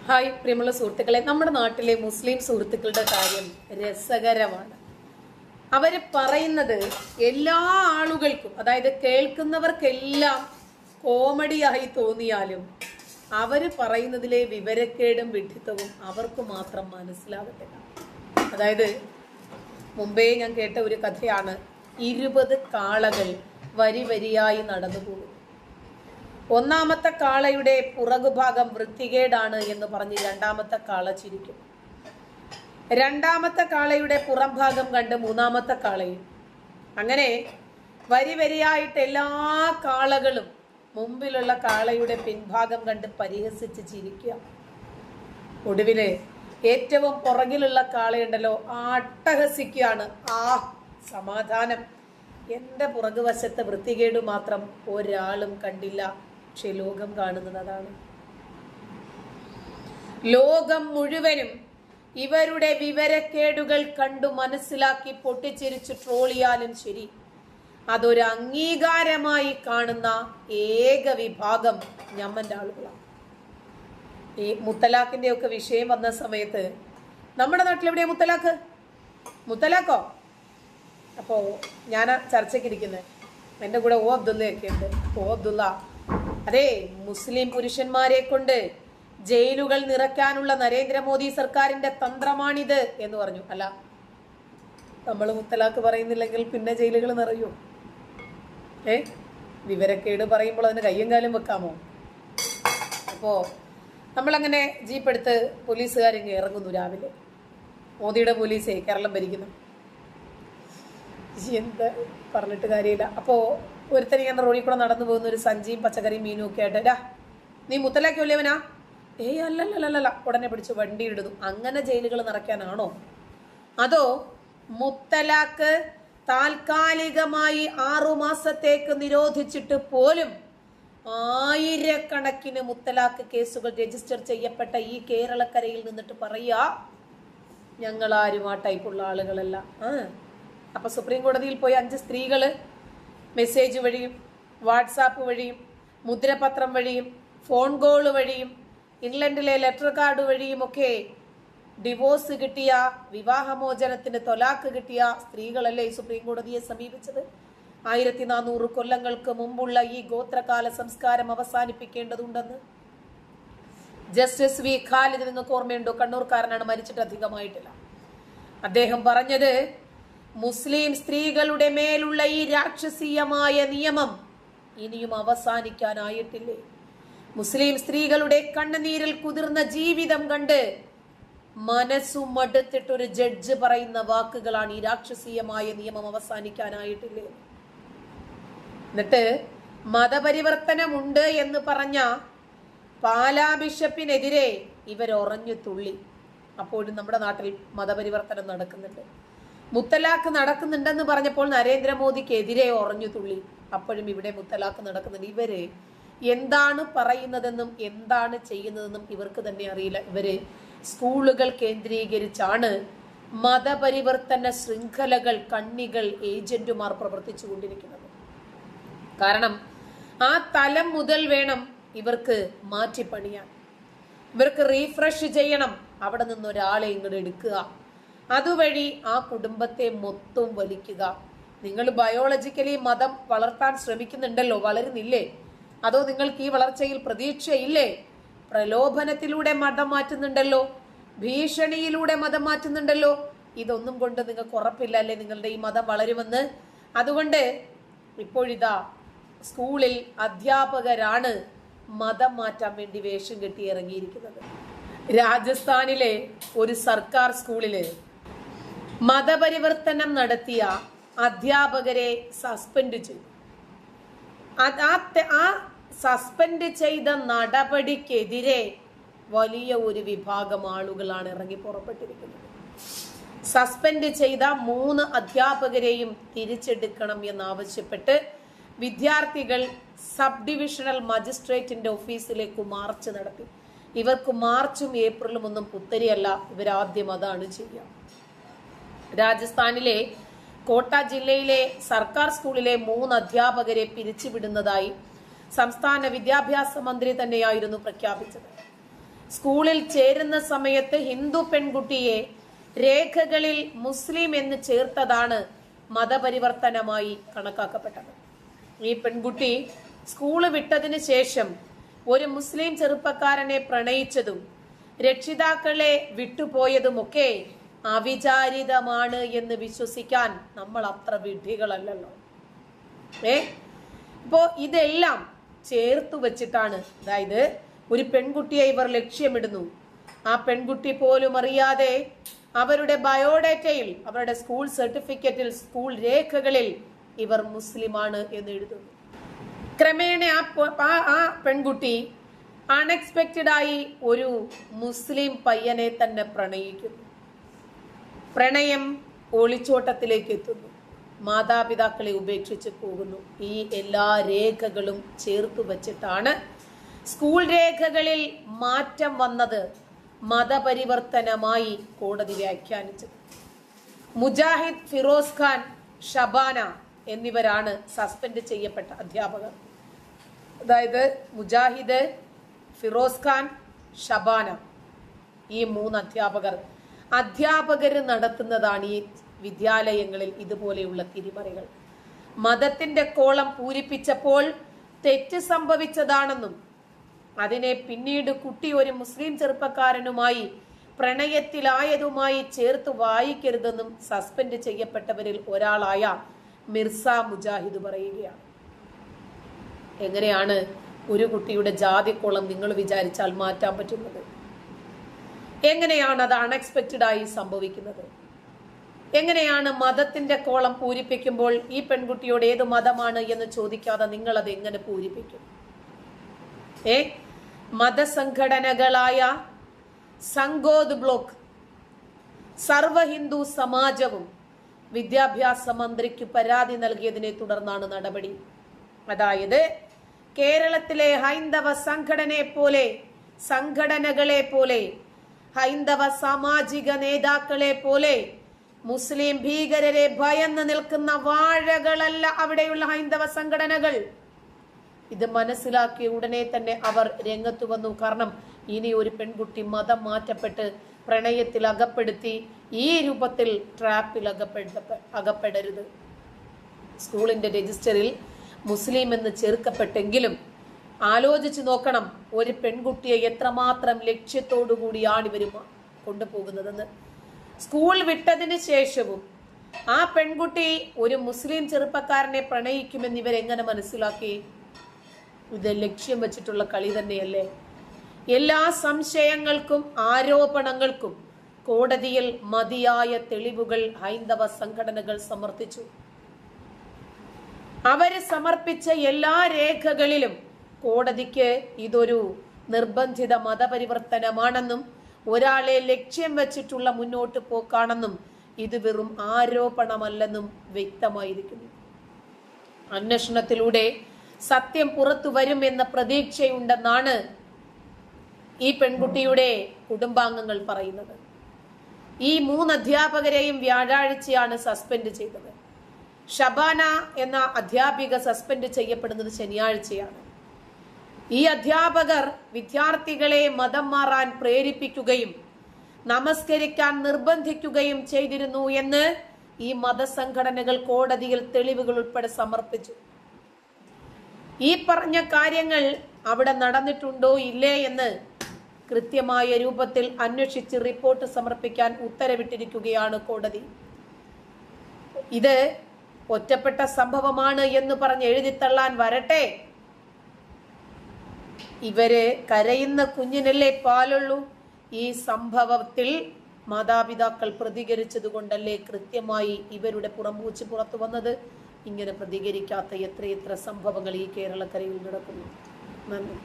Hi പ്രിയമുള്ള സുഹൃത്തുക്കളെ, നമ്മുടെ നാട്ടിലെ മുസ്ലിം സുഹൃത്തുക്കളുടെ കാര്യം രസകരമാണ്. അവര് പറയുന്നത് എല്ലാ ആളുകൾക്കും, അതായത് കേൾക്കുന്നവർക്കെല്ലാം കോമഡിയായി തോന്നിയാലും അവര് പറയുന്നതിലെ വിവരക്കേടും വിഡ്ഢിത്തവും അവർക്ക് മാത്രം മനസ്സിലാകത്തില്ല. അതായത് മുമ്പേ ഞാൻ കേട്ട ഒരു കഥയാണ്. 20 കാളകൾ വരി വരിയായി നടന്നു പോകും. ഒന്നാമത്തെ കാളയുടെ പുറകുഭാഗം വൃത്തികേടാണ് എന്ന് പറഞ്ഞ് രണ്ടാമത്തെ കാള ചിരിക്കും. രണ്ടാമത്തെ കാളയുടെ പുറം ഭാഗം കണ്ട് മൂന്നാമത്തെ കാളയും. അങ്ങനെ വരി വരിയായിട്ട് എല്ലാ കാളകളും മുമ്പിലുള്ള കാളയുടെ പിൻഭാഗം കണ്ട് പരിഹസിച്ച് ചിരിക്കുക. ഒടുവില് ഏറ്റവും പുറകിലുള്ള കാളയുണ്ടല്ലോ, അട്ടഹസിക്കുകയാണ്. സമാധാനം, എൻ്റെ പുറകുവശത്തെ വൃത്തികേട് മാത്രം ഒരാളും കണ്ടില്ല. പക്ഷെ ലോകം കാണുന്നത് അതാണ്. ലോകം മുഴുവനും ഇവരുടെ വിവരക്കേടുകൾ കണ്ടു മനസ്സിലാക്കി പൊട്ടിച്ചിരിച്ച് ട്രോളിയാലും ശരി, അതൊരു അംഗീകാരമായി കാണുന്ന ഏക വിഭാഗം ഞമ്മന്റെ ആളുകളാണ്. ഈ മുത്തലാഖിന്റെ ഒക്കെ വിഷയം വന്ന സമയത്ത് നമ്മുടെ നാട്ടിൽ എവിടെയാ മുത്തലാഖോ? അപ്പോ ഞാൻ ചർച്ചയ്ക്കിരിക്കുന്നത് എൻ്റെ കൂടെ അബ്ദുള്ളയൊക്കെ ഉണ്ട്. അബ്ദുള്ള, അതെ, മുസ്ലിം പുരുഷന്മാരെ കൊണ്ട് ജയിലുകൾ നിറയ്ക്കാനുള്ള നരേന്ദ്രമോദി സർക്കാരിന്റെ തന്ത്രമാണിത് എന്ന് പറഞ്ഞു. അല്ല, നമ്മൾ മുത്തലാഖ് പറയുന്നില്ലെങ്കിൽ പിന്നെ ജയിലുകൾ നിറയോ? വിവരക്കേട് പറയുമ്പോൾ അതിന് കയ്യും കാലും വെക്കാമോ? അപ്പോ നമ്മളങ്ങനെ ജീപ്പ് എടുത്ത് പോലീസുകാരിങ്ങ് ഇറങ്ങുന്നു. രാവിലെ മോദിയുടെ പോലീസേ കേരളം ഭരിക്കുന്നു. എന്താ പറഞ്ഞിട്ട് കാര്യമില്ല. അപ്പോ ഒരുത്തരി ഞാൻ റോഡിൽ കൂടെ നടന്നു പോകുന്ന ഒരു സഞ്ചിയും പച്ചക്കറിയും മീനും ഒക്കെ ആയിട്ട്, നീ മുത്തലാഖ് വല്യവനാ? അല്ലല്ല, ഉടനെ പിടിച്ച് വണ്ടി ഇടുന്നു. അങ്ങനെ ജയിലുകൾ നിറയ്ക്കാനാണോ? അതോ മുത്തലാഖ് താൽക്കാലികമായി 6 മാസത്തേക്ക് നിരോധിച്ചിട്ട് പോലും ആയിരക്കണക്കിന് മുത്തലാഖ് കേസുകൾ രജിസ്റ്റർ ചെയ്യപ്പെട്ട ഈ കേരളക്കരയിൽ നിന്നിട്ട് പറയാ, ഞങ്ങളാരും ആ ടൈപ്പുള്ള ആളുകളല്ല. അപ്പൊ സുപ്രീം കോടതിയിൽ പോയി 5 സ്ത്രീകള് മെസ്സേജ് വഴിയും വാട്സാപ്പ് വഴിയും മുദ്രപത്രം വഴിയും ഫോൺ കോൾ വഴിയും ഇംഗ്ലണ്ടിലെ ലെറ്റർ കാർഡ് വഴിയും ഒക്കെ ഡിവോഴ്സ് കിട്ടിയ, വിവാഹമോചനത്തിന് തൊലാക്ക് കിട്ടിയ സ്ത്രീകളല്ലേ ഈ സുപ്രീം കോടതിയെ സമീപിച്ചത്? 1400 കൊല്ലങ്ങൾക്ക് മുമ്പുള്ള ഈ ഗോത്രകാല സംസ്കാരം അവസാനിപ്പിക്കേണ്ടതുണ്ടെന്ന്. ജസ്റ്റിസ് വി ഖാലിദ്, നിങ്ങൾക്ക് ഓർമ്മയുണ്ടോ? കണ്ണൂർക്കാരനാണ്, മരിച്ചിട്ട് അധികമായിട്ടില്ല. അദ്ദേഹം പറഞ്ഞത്, മുസ്ലിം സ്ത്രീകളുടെ മേലുള്ള ഈ രാക്ഷസീയമായ നിയമം ഇനിയും അവസാനിക്കാനായിട്ടില്ലേ? മുസ്ലിം സ്ത്രീകളുടെ കണ്ണുനീരിൽ കുതിർന്ന ജീവിതം കണ്ട് മനസ്സും മടുത്തിട്ടൊരു ജഡ്ജ് പറയുന്ന വാക്കുകളാണ്, ഈ രാക്ഷസീയമായ നിയമം അവസാനിക്കാനായിട്ടില്ലേ? എന്നിട്ട് മതപരിവർത്തനമുണ്ട് എന്ന് പറഞ്ഞ പാലാ ബിഷപ്പിനെതിരെ ഇവരൊറഞ്ഞു തുള്ളി. അപ്പോഴും നമ്മുടെ നാട്ടിൽ മതപരിവർത്തനം നടക്കുന്നുണ്ട്. മുത്തലാഖ് നടക്കുന്നുണ്ടെന്ന് പറഞ്ഞപ്പോൾ നരേന്ദ്രമോദിക്കെതിരെ ഒറഞ്ഞു തുള്ളി. അപ്പോഴും ഇവിടെ മുത്തലാഖ് നടക്കുന്നുണ്ട്. ഇവര് എന്താണ് പറയുന്നതെന്നും എന്താണ് ചെയ്യുന്നതെന്നും ഇവർക്ക് തന്നെ അറിയില്ല. ഇവര് സ്കൂളുകൾ കേന്ദ്രീകരിച്ചാണ് മതപരിവർത്തന ശൃംഖലകൾ, കണ്ണികൾ, ഏജന്റുമാർ പ്രവർത്തിച്ചു കൊണ്ടിരിക്കുന്നത്. കാരണം ആ തലം മുതൽ വേണം ഇവർക്ക് മാറ്റിപ്പണിയാൻ. ഇവർക്ക് റീഫ്രഷ് ചെയ്യണം. അവിടെ നിന്ന് ഒരാളെ ഇങ്ങോട്ട് എടുക്കുക, അതുവഴി ആ കുടുംബത്തെ മൊത്തം വലിക്കുക. നിങ്ങൾ ബയോളജിക്കലി മതം വളർത്താൻ ശ്രമിക്കുന്നുണ്ടല്ലോ, വളരുന്നില്ലേ? അതോ നിങ്ങൾക്ക് ഈ വളർച്ചയിൽ പ്രതീക്ഷയില്ലേ? പ്രലോഭനത്തിലൂടെ മതം മാറ്റുന്നുണ്ടല്ലോ, ഭീഷണിയിലൂടെ മതം മാറ്റുന്നുണ്ടല്ലോ. ഇതൊന്നും കൊണ്ട് നിങ്ങൾക്ക് ഉറപ്പില്ല അല്ലേ നിങ്ങളുടെ ഈ മതം വളരുമെന്ന്? അതുകൊണ്ട് ഇപ്പോഴിതാ സ്കൂളിൽ അധ്യാപകരാണ് മതം മാറ്റാൻ വേണ്ടി വേഷം കെട്ടി ഇറങ്ങിയിരിക്കുന്നത്. രാജസ്ഥാനിലെ ഒരു സർക്കാർ സ്കൂളില് മതപരിവർത്തനം നടത്തിയ അധ്യാപകരെ സസ്പെൻഡ് ചെയ്തു. ആ സസ്പെൻഡ് ചെയ്ത നടപടിക്കെതിരെ വലിയ ഒരു വിഭാഗം ആളുകളാണ് ഇറങ്ങി പുറപ്പെട്ടിരിക്കുന്നത്. സസ്പെൻഡ് ചെയ്ത 3 അധ്യാപകരെയും തിരിച്ചെടുക്കണം എന്നാവശ്യപ്പെട്ട് വിദ്യാർത്ഥികൾ സബ് ഡിവിഷണൽ മജിസ്ട്രേറ്റിന്റെ ഓഫീസിലേക്ക് മാർച്ച് നടത്തി. ഇവർക്ക് മാർച്ചും ഏപ്രിലും ഒന്നും പുത്തരിയല്ല, ഇവരാദ്യം അതാണ് ചെയ്യുക. രാജസ്ഥാനിലെ കോട്ട ജില്ലയിലെ സർക്കാർ സ്കൂളിലെ 3 അധ്യാപകരെ പിരിച്ചുവിടുന്നതായി സംസ്ഥാന വിദ്യാഭ്യാസ മന്ത്രി തന്നെയായിരുന്നു പ്രഖ്യാപിച്ചത്. സ്കൂളിൽ ചേരുന്ന സമയത്ത് ഹിന്ദു പെൺകുട്ടിയെ രേഖകളിൽ മുസ്ലിം എന്ന് ചേർത്തതാണ് മതപരിവർത്തനമായി കണക്കാക്കപ്പെട്ടത്. ഈ പെൺകുട്ടി സ്കൂള് വിട്ടതിന് ശേഷം ഒരു മുസ്ലിം ചെറുപ്പക്കാരനെ പ്രണയിച്ചതും രക്ഷിതാക്കളെ വിട്ടുപോയതുമൊക്കെ അവിചാരിതമാണ് എന്ന് വിശ്വസിക്കാൻ നമ്മൾ അത്ര വിഡ്ഢികളല്ലല്ലോ. ഇപ്പോ ഇതെല്ലാം ചേർത്തു വെച്ചിട്ടാണ്, അതായത് ഒരു പെൺകുട്ടിയെ ഇവർ ലക്ഷ്യമിടുന്നു. ആ പെൺകുട്ടി പോലും അറിയാതെ അവരുടെ ബയോഡേറ്റയിൽ, അവരുടെ സ്കൂൾ സർട്ടിഫിക്കറ്റിൽ, സ്കൂൾ രേഖകളിൽ ഇവർ മുസ്ലിമാണ് എന്ന് എഴുതുന്നു. ക്രമേണ ആ പെൺകുട്ടി അൺഎക്സ്പെക്റ്റഡ് ആയി ഒരു മുസ്ലിം പയ്യനെ തന്നെ പ്രണയിക്കുന്നു. പ്രണയം ഒളിച്ചോട്ടത്തിലേക്ക് എത്തുന്നു. മാതാപിതാക്കളെ ഉപേക്ഷിച്ച് പോകുന്നു. ഈ എല്ലാ രേഖകളും ചേർത്തു വച്ചിട്ടാണ് സ്കൂൾ രേഖകളിൽ മാറ്റം വന്നത് മതപരിവർത്തനമായി കോടതി വ്യാഖ്യാനിച്ചത്. മുജാഹിദ്, ഫിറോസ് ഖാൻ, ഷബാന എന്നിവരാണ് സസ്പെൻഡ് ചെയ്യപ്പെട്ട അധ്യാപകർ. അതായത് മുജാഹിദ്, ഫിറോസ് ഖാൻ, ഷബാന, ഈ 3 അധ്യാപകര് നടത്തുന്നതാണ് ഈ വിദ്യാലയങ്ങളിൽ ഇതുപോലെയുള്ള തിരിമറികൾ. മതത്തിന്റെ കോളം പൂരിപ്പിച്ചപ്പോൾ തെറ്റ് സംഭവിച്ചതാണെന്നും അതിനെ പിന്നീട് കുട്ടി ഒരു മുസ്ലിം ചെറുപ്പക്കാരനുമായി പ്രണയത്തിലായതുമായി ചേർത്ത് വായിക്കരുതെന്നും സസ്പെൻഡ് ചെയ്യപ്പെട്ടവരിൽ ഒരാളായ മിർസ മുജാഹിദ് പറയുകയാണ്. എങ്ങനെയാണ് ഒരു കുട്ടിയുടെ ജാതിക്കോളം നിങ്ങൾ വിചാരിച്ചാൽ മാറ്റാൻ പറ്റുന്നത്? എങ്ങനെയാണ് അത് അൺഎക്സ്പെക്റ്റഡ് ആയി സംഭവിക്കുന്നത്? എങ്ങനെയാണ് മതത്തിന്റെ കോളം പൂരിപ്പിക്കുമ്പോൾ ഈ പെൺകുട്ടിയോട് ഏത് മതമാണ് എന്ന് ചോദിക്കാതെ നിങ്ങൾ അത് എങ്ങനെ പൂരിപ്പിക്കും? മതസംഘടനകളായ സംഗോദ് ബ്ലോക്ക്, സർവ ഹിന്ദു സമാജവും വിദ്യാഭ്യാസ മന്ത്രിക്ക് പരാതി നൽകിയതിനെ തുടർന്നാണ് നടപടി. അതായത് കേരളത്തിലെ ഹൈന്ദവ സംഘടനകളെ പോലെ ഹൈന്ദവ സാമാജിക നേതാക്കളെ പോലെ മുസ്ലിം ഭീകരരെ ഭയന്ന് നിൽക്കുന്ന വാഴകളല്ല അവിടെയുള്ള ഹൈന്ദവ സംഘടനകൾ. ഇത് മനസ്സിലാക്കിയ ഉടനെ തന്നെ അവർ രംഗത്തു വന്നു. കാരണം ഇനി ഒരു പെൺകുട്ടി മതം മാറ്റപ്പെട്ട് പ്രണയത്തിൽ അകപ്പെടുത്തി ഈ രൂപത്തിൽ ട്രാപ്പിൽ അകപ്പെടരുത്. സ്കൂളിന്റെ രജിസ്റ്ററിൽ മുസ്ലിം എന്ന് ചേർക്കപ്പെട്ടെങ്കിലും ആലോചിച്ചു നോക്കണം, ഒരു പെൺകുട്ടിയെ എത്രമാത്രം ലക്ഷ്യത്തോടു കൂടിയാണ് ഇവരും കൊണ്ടുപോകുന്നതെന്ന്. സ്കൂൾ വിട്ടതിന് ശേഷവും ആ പെൺകുട്ടി ഒരു മുസ്ലിം ചെറുപ്പക്കാരനെ പ്രണയിക്കുമെന്ന് ഇവരെങ്ങനെ മനസ്സിലാക്കി? ഇത് ലക്ഷ്യം വെച്ചിട്ടുള്ള കളി തന്നെയല്ലേ? എല്ലാ സംശയങ്ങൾക്കും ആരോപണങ്ങൾക്കും കോടതിയിൽ മതിയായ തെളിവുകൾ ഹൈന്ദവ സംഘടനകൾ സമർത്ഥിച്ചു. അവര് സമർപ്പിച്ച എല്ലാ രേഖകളിലും കോടതിക്ക് ഇതൊരു നിർബന്ധിത മതപരിവർത്തനമാണെന്നും ഒരാളെ ലക്ഷ്യം വെച്ചിട്ടുള്ള മുന്നോട്ട് പോക്കാണെന്നും ഇത് വെറും ആരോപണമല്ലെന്നും വ്യക്തമായിരിക്കുന്നു. അന്വേഷണത്തിലൂടെ സത്യം പുറത്തു വരുമെന്ന പ്രതീക്ഷയുണ്ടെന്നാണ് ഈ പെൺകുട്ടിയുടെ കുടുംബാംഗങ്ങൾ പറയുന്നത്. ഈ 3 അധ്യാപകരെയും വ്യാഴാഴ്ചയാണ് സസ്പെൻഡ് ചെയ്തത്. ഷബാന എന്ന അധ്യാപിക സസ്പെൻഡ് ചെയ്യപ്പെടുന്നത് ശനിയാഴ്ചയാണ്. ഈ അധ്യാപകർ വിദ്യാർത്ഥികളെ മതം മാറാൻ പ്രേരിപ്പിക്കുകയും നമസ്കരിക്കാൻ നിർബന്ധിക്കുകയും ചെയ്തിരുന്നു എന്ന് ഈ മതസംഘടനകൾ കോടതിയിൽ തെളിവുകൾ ഉൾപ്പെടെ സമർപ്പിച്ചു. ഈ പറഞ്ഞ കാര്യങ്ങൾ അവിടെ നടന്നിട്ടുണ്ടോ ഇല്ലേ എന്ന് കൃത്യമായ രൂപത്തിൽ അന്വേഷിച്ച് റിപ്പോർട്ട് സമർപ്പിക്കാൻ ഉത്തരവിട്ടിരിക്കുകയാണ് കോടതി. ഇത് ഒറ്റപ്പെട്ട സംഭവമാണ് എന്ന് പറഞ്ഞ് എഴുതിത്തള്ളാൻ വരട്ടെ. ഇവര് കരയുന്ന കുഞ്ഞിനല്ലേ പാലുള്ളൂ. ഈ സംഭവത്തിൽ മാതാപിതാക്കൾ പ്രതികരിച്ചത് കൊണ്ടല്ലേ കൃത്യമായി ഇവരുടെ പുറംപൂച്ച് പുറത്തു വന്നത്. ഇങ്ങനെ പ്രതികരിക്കാത്ത എത്രയെത്ര സംഭവങ്ങൾ ഈ കേരളക്കരയിൽ നടക്കുന്നു. നന്ദി.